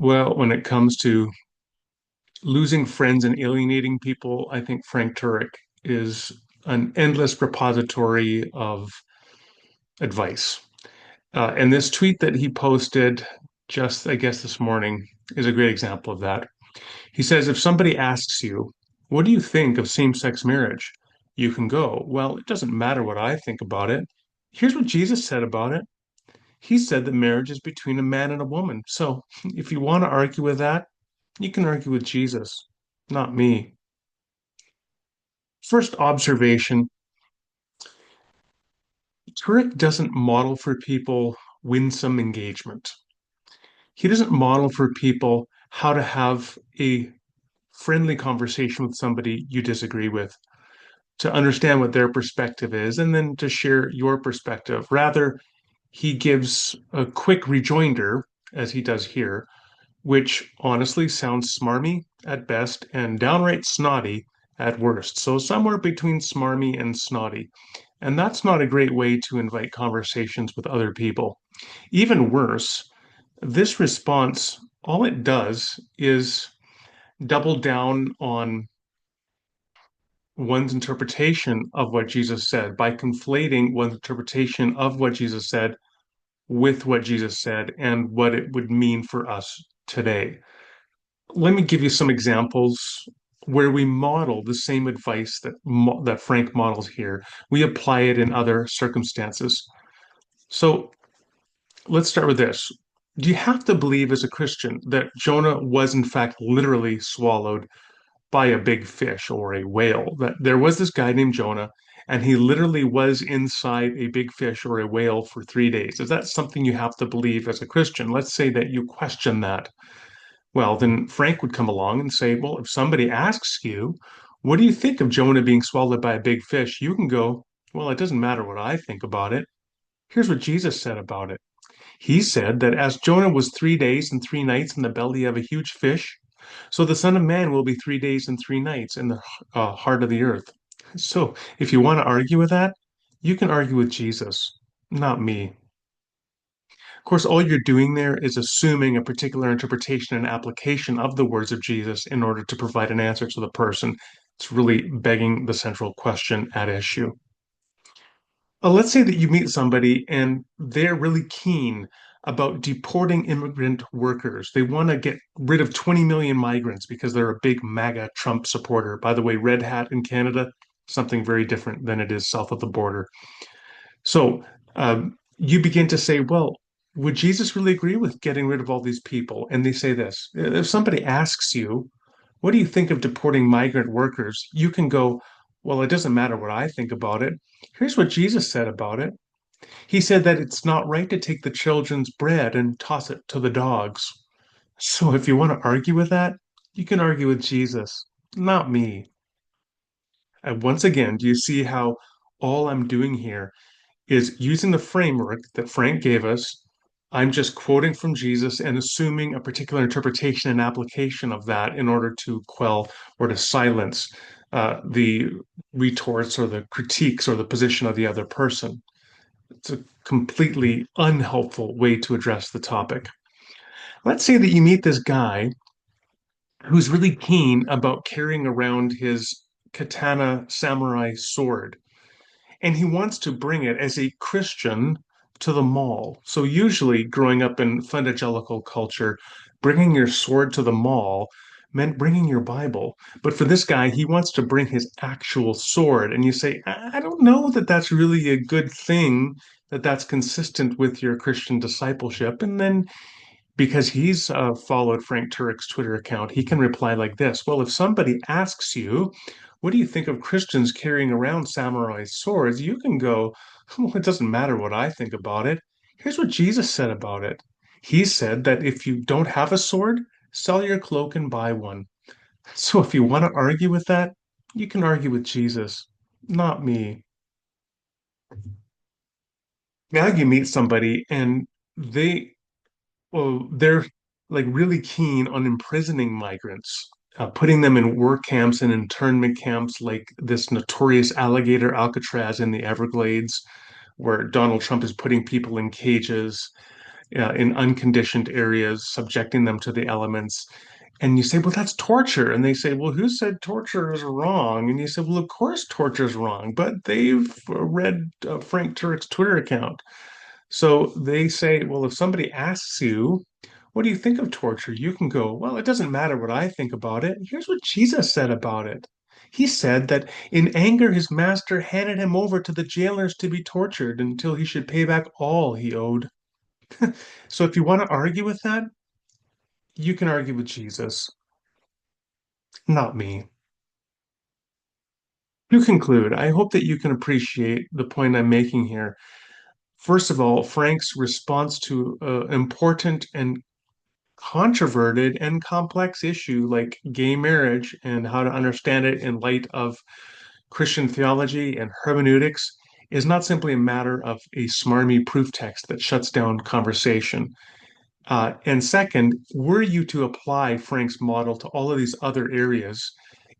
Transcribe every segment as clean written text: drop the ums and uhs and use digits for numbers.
Well, when it comes to losing friends and alienating people, I think Frank Turek is an endless repository of advice. And this tweet that he posted just, I guess, this morning is a great example of that. He says, if somebody asks you, what do you think of same-sex marriage? You can go, well, it doesn't matter what I think about it. Here's what Jesus said about it. He said that marriage is between a man and a woman. So if you want to argue with that, you can argue with Jesus, not me. First observation, Turek doesn't model for people winsome engagement. He doesn't model for people how to have a friendly conversation with somebody you disagree with, to understand what their perspective is, and then to share your perspective. Rather, he gives a quick rejoinder, as he does here, which honestly sounds smarmy at best and downright snotty at worst. So somewhere between smarmy and snotty. And that's not a great way to invite conversations with other people. Even worse, this response, all it does is double down on one's interpretation of what Jesus said by conflating one's interpretation of what Jesus said with what Jesus said and what it would mean for us today. Let me give you some examples where we model the same advice that Frank models here. We apply it in other circumstances. So let's start with this. Do you have to believe as a Christian that Jonah was in fact literally swallowed by a big fish or a whale? That there was this guy named Jonah and he literally was inside a big fish or a whale for 3 days. Is that something you have to believe as a Christian? Let's say that you question that. Well, then Frank would come along and say, well, if somebody asks you, what do you think of Jonah being swallowed by a big fish? You can go, well, it doesn't matter what I think about it. Here's what Jesus said about it. He said that as Jonah was 3 days and 3 nights in the belly of a huge fish, so the Son of Man will be 3 days and 3 nights in the heart of the earth. So if you want to argue with that, you can argue with Jesus, not me. Of course, all you're doing there is assuming a particular interpretation and application of the words of Jesus in order to provide an answer to the person. It's really begging the central question at issue. Let's say that you meet somebody and they're really keen about deporting immigrant workers. They want to get rid of 20 million migrants because they're a big MAGA Trump supporter. By the way, red hat in Canada, something very different than it is south of the border. So you begin to say, well, would Jesus really agree with getting rid of all these people? And they say this, if somebody asks you, what do you think of deporting migrant workers? You can go, well, it doesn't matter what I think about it. Here's what Jesus said about it. He said that it's not right to take the children's bread and toss it to the dogs. So if you want to argue with that, you can argue with Jesus, not me. And once again, do you see how all I'm doing here is using the framework that Frank gave us? I'm just quoting from Jesus and assuming a particular interpretation and application of that in order to quell or to silence the retorts or the critiques or the position of the other person. It's a completely unhelpful way to address the topic. Let's say that you meet this guy who's really keen about carrying around his katana samurai sword, and he wants to bring it as a Christian to the mall. So, usually, growing up in fundagelical culture, bringing your sword to the mall meant bringing your Bible. But for this guy, he wants to bring his actual sword. And you say, I don't know that that's really a good thing, that that's consistent with your Christian discipleship. And then because he's followed Frank Turek's Twitter account, he can reply like this. Well, if somebody asks you, what do you think of Christians carrying around samurai swords? You can go, well, it doesn't matter what I think about it. Here's what Jesus said about it. He said that if you don't have a sword, sell your cloak and buy one. So if you want to argue with that, you can argue with Jesus, not me. Now you meet somebody and they well, they're like really keen on imprisoning migrants, putting them in work camps and internment camps like this notorious alligator Alcatraz in the Everglades, where Donald Trump is putting people in cages. in unconditioned areas, subjecting them to the elements. And you say, well, that's torture. And they say, well, who said torture is wrong? And you say, well, of course torture is wrong, but they've read Frank Turek's Twitter account. So they say, well, if somebody asks you, what do you think of torture? You can go, well, it doesn't matter what I think about it. Here's what Jesus said about it. He said that in anger, his master handed him over to the jailers to be tortured until he should pay back all he owed. So if you want to argue with that, you can argue with Jesus, not me. To conclude, I hope that you can appreciate the point I'm making here. First of all, Frank's response to an important and controverted and complex issue like gay marriage and how to understand it in light of Christian theology and hermeneutics is not simply a matter of a smarmy proof text that shuts down conversation. And second, were you to apply Frank's model to all of these other areas,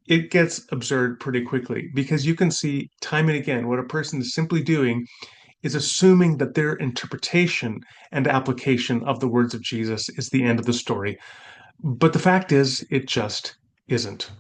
it gets absurd pretty quickly because you can see time and again what a person is simply doing is assuming that their interpretation and application of the words of Jesus is the end of the story. But the fact is, it just isn't.